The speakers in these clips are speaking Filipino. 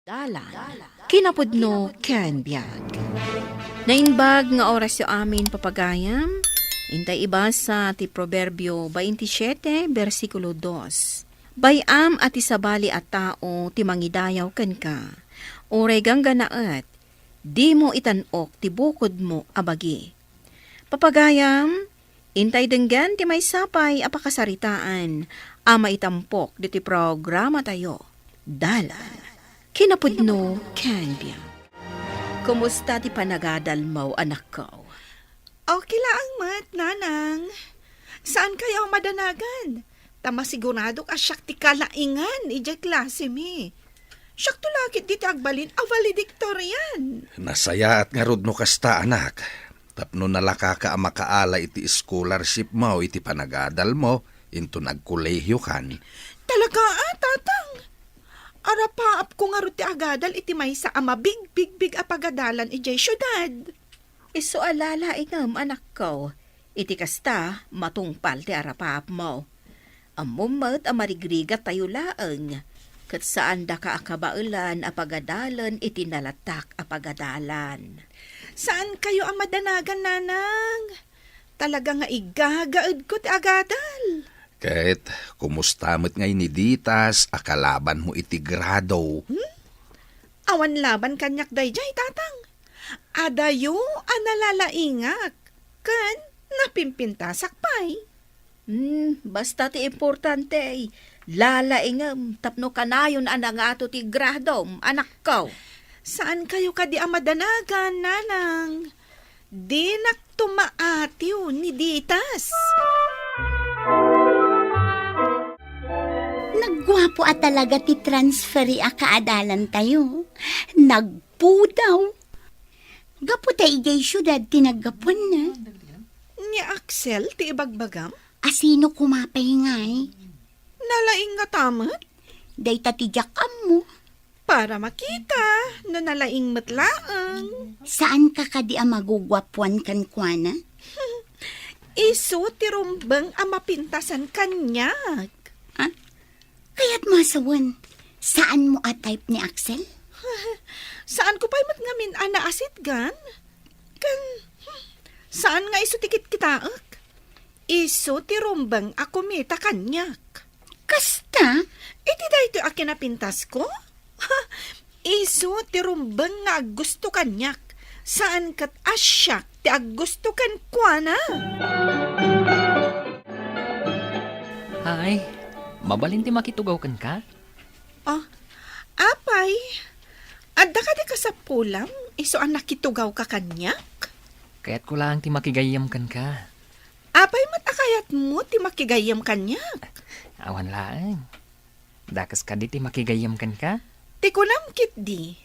Dalan, kinapudno ken biag. Nainbag nga oras yo amin papagayam, intay iba sa ti Proverbio 27, versikulo 2. Bayam at isabali at tao ti mangidayaw ken ka, oray ganganaet, di mo itanok ti bukod mo abagi. Papagayam, intay denggan ti may sapay apakasaritaan, ama itampok di ti programa tayo. Dalan, kinapudno ken biag. Kumusta ti panagadal mo, anak ko? Okay lang, mat, nanang. Saan kayo madanagan? Tama sigurado ka siyak ti kalaingan, ijay klase mi. Siyak to lakit di agbalin, valedictorian. Nasaya at nga rod no kasta, anak. Tapno nalaka ka makaala iti scholarship mo, iti panagadal mo, into nagkolehiyo kan. Talaga tatang. Arapaap ko nga ti agadal iti may sa ama big apagadalan ijay syudad. Iso alala ingam, anak ko. Iti kasta, matungpal ti arapaap mo. Amumat amarigrigat tayo laeng. Kat saan da ka akabaulan apagadalan iti nalatak apagadalan. Saan kayo ang madanagan, nanang? Talaga nga igagaad ko ti agadal. Kahit kumustamot ngay ni Ditas, akalaban mo iti grado. Awan laban kanyak dayjay, tatang. Adayo analalaingak. Kan napimpintasak pay. Basta ti importante, lalaingam tapno kanayon anang ato ti gradom, anak ko. Saan kayo kadi amadanagan, nanang? Di naktumaatiw ni Ditas. Nagwapo at talaga ti transferi a kaadalan tayo. Nagpudaw. Gapo tayo ijay syudad tinagapon na. Ni Axel, ti ibagbagam? Asino kumapay ngay? Nalaing nga tamat? Day tatidyak mo. Para makita na nalaing matlaang. Saan ka kadi a magugwapuan kan kuana? Iso ti rumbang ang mapintasan kanyak. Kaya't masawan, saan mo a type ni Axel? Saan ko pa'y matngamin ana asit gan? Saan nga iso tikit kitaak? Iso ti rumbang ako mita kanyak. Kasta? Iti da ito akin napintas ko? Iso ti rumbang nga gusto kanyak. Saan kat asyak ti agusto kan kuana? Ay, mabalin ti makitugaw kan ka? Apay, adda ka di ka sa pulam, iso ang nakitugaw ka kanyak? Kaya't ko lang ti makigayam kan ka. Apay matakayat mo ti makigayam kanyak? Awan laeng. Dakas ka di ti makigayam kan ka? Ti kunam kit di,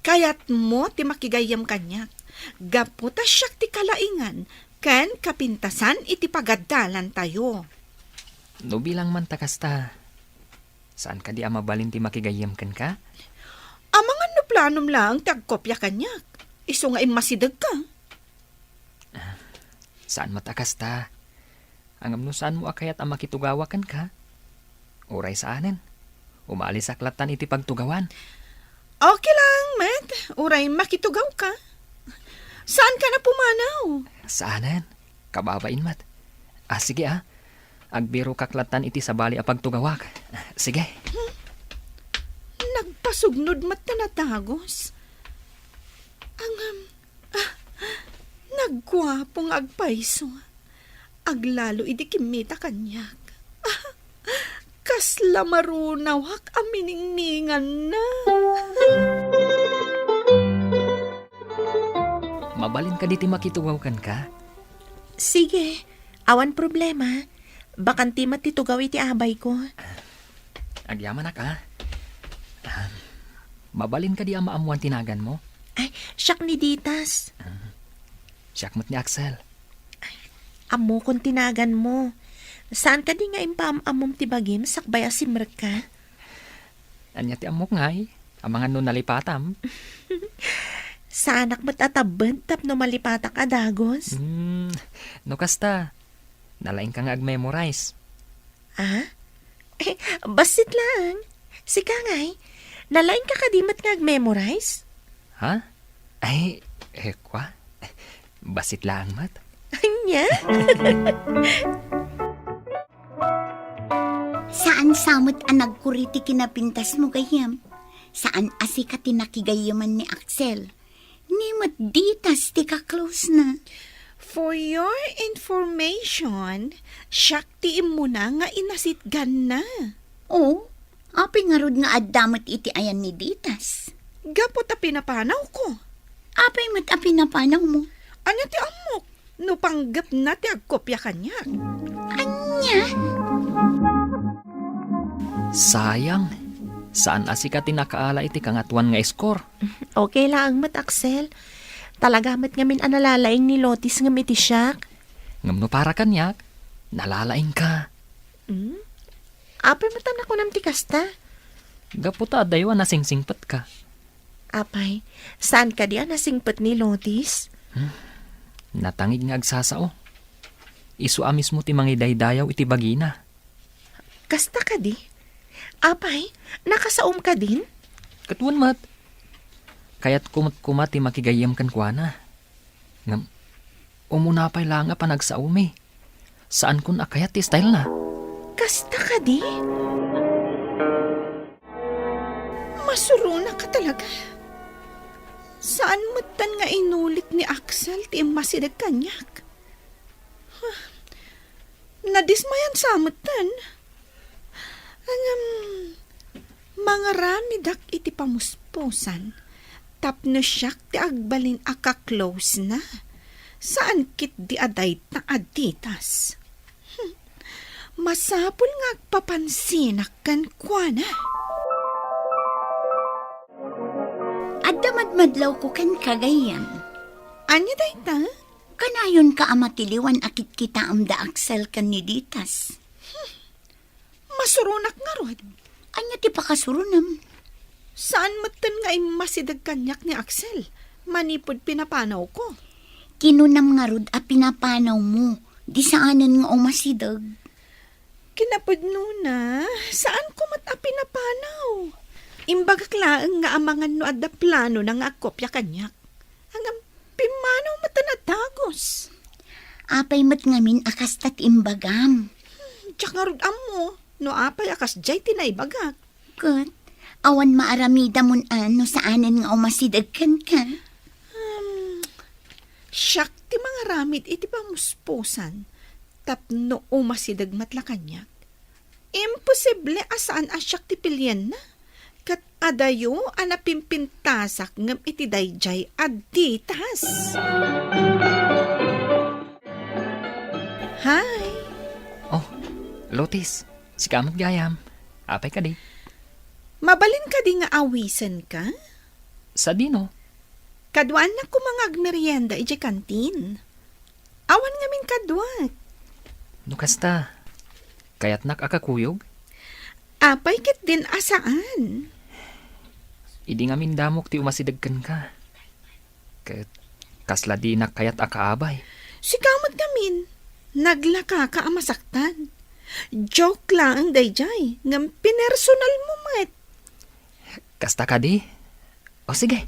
kayat mo ti makigayam kanyak. Gaputa siyak ti kalaingan, kan kapintasan iti pagadalan tayo. No bilang man takasta. Saan ka di mabalin ti makigayam kan ka? Amangan no planom lang ti agkopya kanyak. Iso nga imasidag ka. Saan matakasta? Angam no saan mo akayat ang makitugawa kan ka? Uray saanen. Umalis aklatan iti pagtugawan. Okay lang, Matt. Uray makitugaw ka. Saan ka na pumanaw? Saanen? Kababain mat. Sige Agbiro kaklatan iti sabali a pagtugawak. Sige. Nagpasugnod mat na natagos. Nagwapong agpaiso. Aglalo idi kimita kanyak. Kasla marunawak aminingningan na. Mabalin ka diti makitugaw kan ka? Sige, awan problema. Bakanti matitugaw iti abay ko. Agyaman na ka. Mabalin ka di amaamuan tinagan mo? Ay, siyak ni Ditas. Siyakmat ni Axel. Amo kung tinagan mo. Saan ka di nga impaamamom ti bagim sakbaya si Merka? Anya ti amok ngay. Amangan no nalipatam. Sa anak matatabad tapno malipatak adagos? No kasta. Nalaing ka nga ag-memorize. Basit lang. Si Kangay, Nalain ka kadimat nga memorize? Ha? Ay, kwa? Basit lang, mat. Anya? Saan samot ang nagkuriti kinapintas mo gayam? Saan asi ka tinakigayaman ni Axel? Nimot ditas ti ka close na. For your information, Shakti mo na nga inasitgan na. Oh, api nga rod nga addamat iti ayan ni ditas. Gapo ta pinapanaw ko. Apay mat api na panaw mo. Ano ti amok? No panggap na ti agkopya kanya. Anya? Sayang. Saan asi ka tinakaala iti kangatuan nga score? Okay lang mat, Axel. Talaga mat ngamin analalaing ni Lotis ngam iti siyak. Ngamno para kanyak, nalalaing ka. Apay matan ako nam ti kasta. Gaputa dayo na singsingpat ka. Apay, saan ka diyan nasingpet ni Lotis? Natangig nga agsasao. Isu amis mo ti mangidaydayaw iti bagina. Kasta ka di? Apay, nakasaom ka din? Katuan mat. Kaya't kumat-kumat ti makigayam kan kuana. Ngam, umunapay lang nga panagsaumi. Saan kun akayat ti style na? Kasta ka di? Masuruna ka talaga. Saan matan nga inulit ni Axel ti masidag kanyak? Nadismayan sa matan. Mga ramidak iti pamuspusan. Tapno siyak ti agbalin aka-close na. Saan kit di aday na aditas? Masapul nga agpapansinak kan kuana. Addamadmadlaw ko kan kagayam. Anya day ta? Kanayon ka amatiliwan akit kita amda Axel kan ni ditas. Masurunak nga rod. Anya ti pakasurunam. Saan matan nga masidag kanyak ni Axel? Manipod pinapanaw ko. Kinunam nga rod a pinapanaw mo. Di saanan nga umasidag. Kinapod nuna, saan ko mat pinapanaw? Imbagaklaan nga amangan no adda plano na nga kopya kanyak. Hanggang pimanaw matanatagos. Apay mat ngamin akas tat imbagam. Tsak nga rod amo, no apay akas jay tinaybagak. Kat, awan maaramida mon ano saanan nga umasidag kan ka. Siyak ti mga ramid iti pamuspusan. Tapno umasidag matla kanyak. Imposible asaan asyak ti pilyen na. Kat adayo anapimpintasak ngam iti dayjay aditas. Hi! Oh, Lotis, si kamot gayam. Apay ka di. Mabalin ka di nga awisan ka? Sa dino? Kadwan na ko mga agmerienda iti kantin. Awan ngamin kadwat. No kasta. Kaya't nakakakuyog? Apay kit din asaan? Idi nga mindamok ti umasidagkan ka. Kasla di na kayat akaabay. Si kamot ngamin. Naglaka ka amasaktan. Joke lang ang dayjay. Ngam pinersonal mo mat. Kasta ka di? O sige.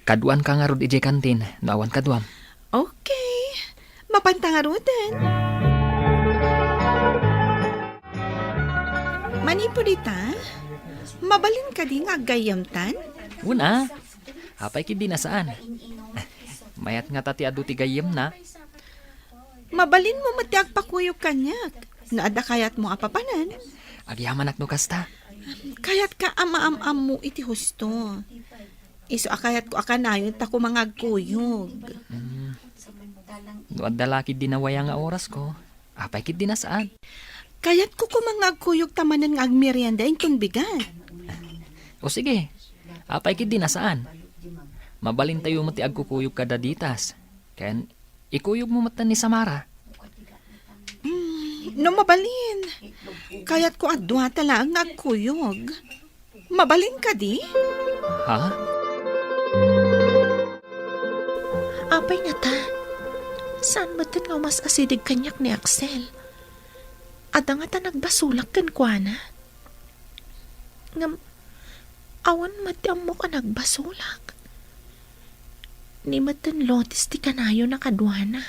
Kaduan ka nga rod ije kantin. Nawan kaduam. Okay. Mapantangarutan. Manipo dita? Mabalin ka di nga gayamtan? Una. Apay kid di na saan. Mayat nga tati adu ti gayem na. Mabalin mo matiag pakuyog kanyak. Naada kayat mo apapanan. Agyaman no kasta. Kayat ka ama-am-am mo iti husto. Iso akayat ko akanayon ta ko mga kuyog. No adalakid di nawaya nga oras ko. Apay kid di na saan. Kayat ko mga kuyog tamanan nga agmerienda inton bigat. O sige. Apay kid di na saan. Mabalin tayo mo ti agkukuyog kada ditas. Ken ikuyog mo matan ni Samara. No mabalin. Kayat ko adwa tala ang agkuyog. Mabalin ka di? Ha? Apay nga ta. Saan mo nga mas asidig kanyak ni Axel? Ada nga ta nagbasulak kan kuana. Ngam, Awan matiyam mo ka nagbasulak. Ni matan Lotis ti kanayo na kadwana.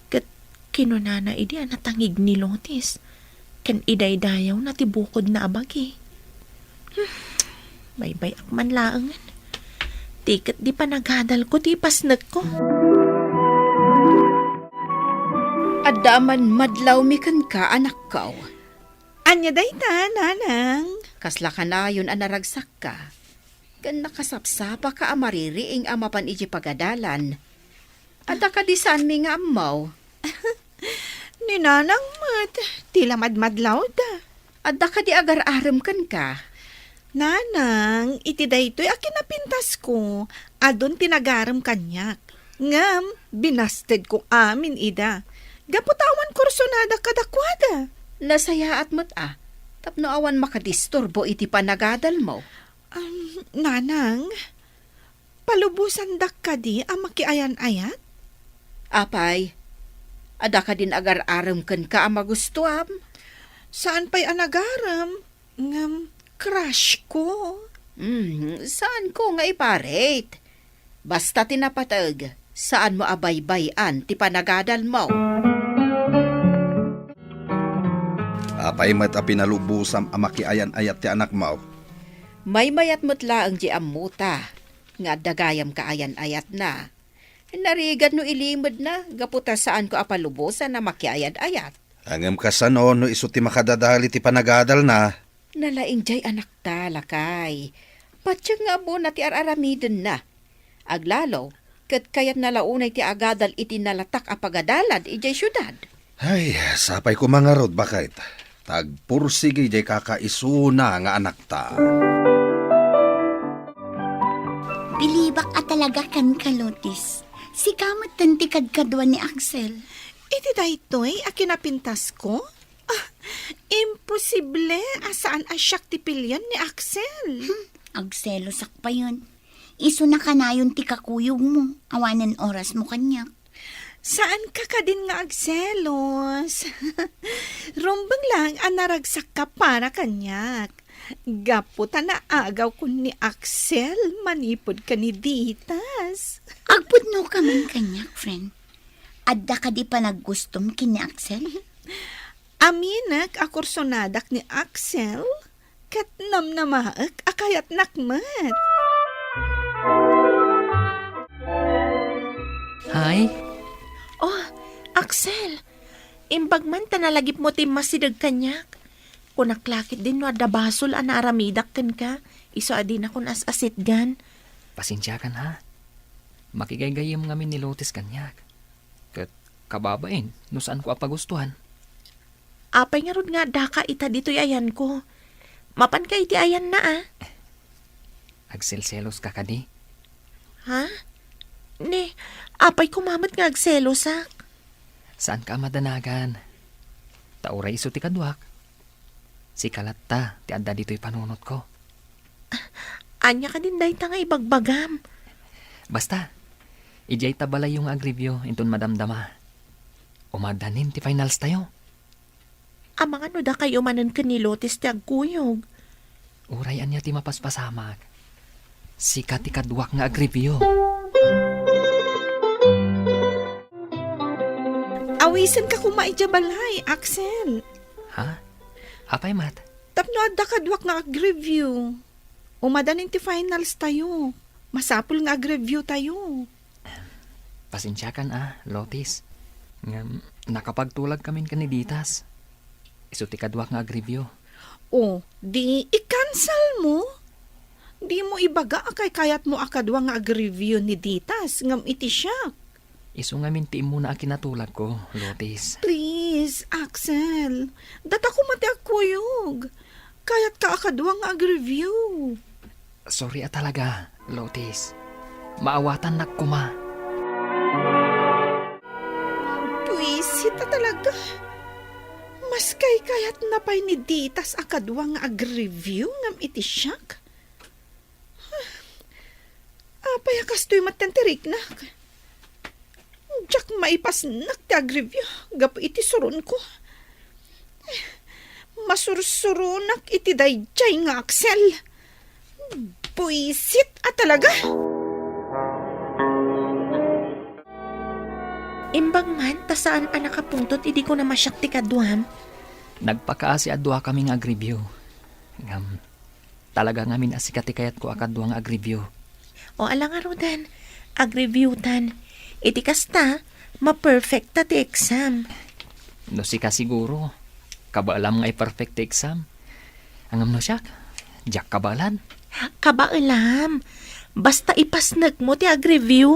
Kat kinunana idi natangig ni Lotis. Kan idaydayaw na tibukod na abagi. Baybay akman laangan. Tikat di pa naghadal ko, ti pasnag ko. Adaman madlaw mi kan ka, anak kaw. Anya dayta, nanang. Kasla ka na yun anaragsak ka. Kan nakasapsapa ka amaririing amapan iji pagadalan. Ada ka di saan mi nga amaw. Ni nanang mat, tila madmadlaw da. Ada ka di agar-aram kan ka. Nanang, iti daytoy akin napintas ko. Adon tinagaram kanyak. Ngam, binasted ko amin ida. Gaputawan kursonada kadakwada. Nasaya at mat Tapno awan makadisturbo iti panagadal mo. Nanang, palubusan dak ka di ang makiayan-ayat? Apay, ada ka din agar-aram kan ka ang magustuam. Saan pa'y anagaram? Ngam, crush ko. Saan ko nga iparate? Basta tinapatag, saan mo abaybayan ti panagadal mo? Apay met a pinalubusam a makiayan-ayat ti anak mo. May mayat mutla ang di amuta, nga dagayam kaayan-ayat na. Narigad no ilimod na, gaputa saan ko apalubusan na makiayad-ayat. Angem kasano no iso ti makadadali ti panagadal na. Nalaing jay anak ta, lakay. Patsya nga mo na ti araramidin na. Aglalo, kat kayat nalaunay ti agadal iti nalatak a pagadalad ijay syudad. Ay, sapay ko mga rod bakit. Tagpursigi jay kakaisuna nga anak ta. Bilibak at talaga kan Lotis. Si kamot tantikad kadwa ni Axel. Iti daytoy akin napintas ko? Imposible, asaan asyak ti pilyan ni Axel? Agselosak pa yun. Iso na kanayon ti kakuyog mo. Awanan oras mo kanyak. Saan ka din nga agselos? Rumbang lang ang naragsak ka para kanyak. Gaputa na agaw ko ni Axel, manipod ka ni Ditas. Agpudno ka man kanyak, friend. Adda ka di pa naggustom kini Axel? Aminak akursonadak ni Axel, katnam na maak akayat nakmat. Hay, Oh, Axel, imbag man tanalagip mo ti masidag kanyak. Kung naklakit din no adabasol an aramidak kan ka, iso adin akong as-asit gan. pasensya kan ha. Makigaygayam ngamin ni Lotis kanyak. Kat kababain, no saan ko apagustuhan. Apay nga rod nga daka ita dito'y ayan ko. Mapan ka iti ayan na Agselselos ka kadi. Ha? Ne, apay kumamat nga agselosak. Saan ka madanagan? Tauray iso ti kadwak. Si Kalatta, ti adda dito'y panunot ko. Anya ka din dahita nga ibagbagam. Basta, ijay tabala yung agribyo inton madamdama. Umadanin ti finals tayo. Amang ano da kayo manan ka ni Lotis ti agkuyog. Urayan niya ti mapaspasamak. Sika ti kadwak nga agribyo. Awisan ka kumaijabalay, Axel. Ha? Apay mat? Tapno adda kadwak nga ag-review. Umadanin ti finals tayo. Masapul nga ag-review tayo. Pasensya kan Lotis. Nga, nakapagtulag kamin kaniditas. Iso ti kadwak nga agribyo. O, di i-cancel mo. Di mo ibaga akay kayat mo akadwa nga ag-review ni Ditas ngam iti siya. Iso nga minti mo na akinatulag ko, Lotis. Please, Axel. Data ko mati agkuyog. Kayat ka akadwa nga ag-review. Sorry talaga, Lotis. Maawatan na kuma. Puisita talaga. Mas kayat na pa'y ni Ditas akadwa nga ag-review ngam iti siyak. Apay akastoy matantirik na. Diyak maipas ti ag-review. Gapo iti surun ko. Masursurunak iti dayjay nga Axel. Buisit talaga. Imbang man, ta saan anak kapungtot, idi ko na masyak ti kaduam. Nagpakaasi adwa kami nga agribyo. Ngam, talaga ngamin asikati kayat ko akadwa nga agribyo. O alang arudan, agreview-tan. Iti kasta, ma-perfect ta ti exam. No si ka siguro, kabaalam nga i-perfect exam. Angam no siyak, jak kabalan. Kabaalam, basta ipasnag mo ti agreview.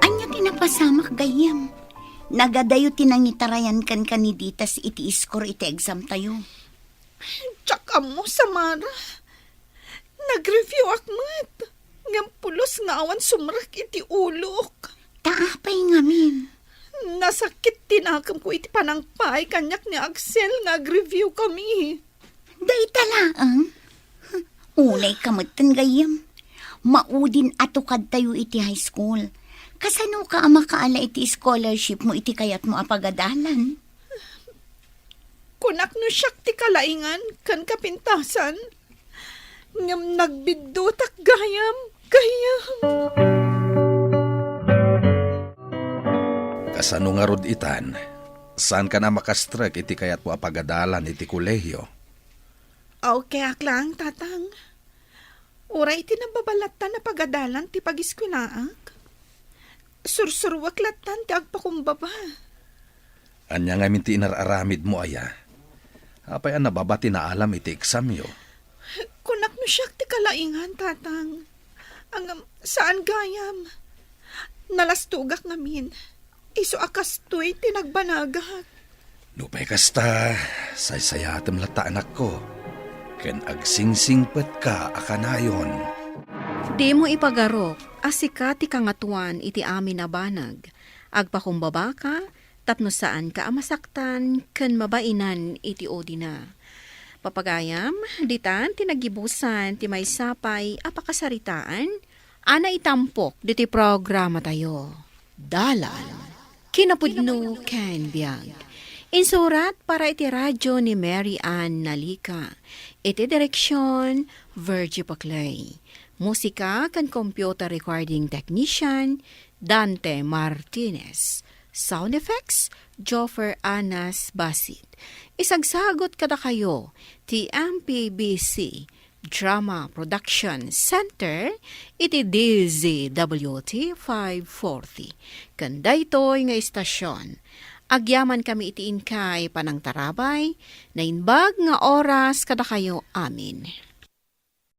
Anya tinapasamak gayam. Nagadayo tinangitarayan kan kaniditas iti iskor iti exam tayo. Tsaka mo, Samara. Nag-review akmat. Ngam pulos nga awan sumrak iti ulok. Taapay ngamin. Nasakit tinakam ko iti panangpay kanyak ni Axel nga review kami. Day talaang. Unay kamutan gayam. Maudin atukad tayo iti high school. Kasano ka ang makaala iti scholarship mo iti kayat mo apagadalan? Kunak no siyak ti kalaingan kan kapintasan. Ngam nagbidutak gayam. Kasano nga rod itan, saan ka na makastrek iti kayat mo apagadalan iti kolehiyo? Okay, aklang, tatang. Uray iti nababalatan na pagadalan ti pagiskulaak. Sursurwak latan ti agpakumbaba. Anya nga minti inararamid mo aya. Apay ang nababati na alam iti exam yo. Kunak no siyak ti kalaingan, tatang. Ang saan gayam? Nalastugak ngamin. Iso akastoy tinagbanagak. Nupay kasta, saysayatem lata anak ko. Ken agsingsingpet ka akanayon. Di mo ipagarok, asika ti kangatuan iti amin na banag. Agpakumbaba ka, tapno saan ka amasaktan, ken mabainan iti odina. Papagayam, ditan tinagibusan ti may sapay apakasaritaan, ana itampok diti programa tayo. Dalan, kinapudno ken biag. Insurat para iti radyo ni Mary Ann Nalika. Iti direksyon, Virgie Paclay. Musika kan computer recording technician, Dante Martinez. Sound effects, Joffer Anas Basit. Isagsagot kada kayo, ti MPBC Drama Production Center, iti DZWT 540. Kanda ito'y nga istasyon. Agyaman kami itiin kay panang tarabay, na inbag nga oras kada kayo amin.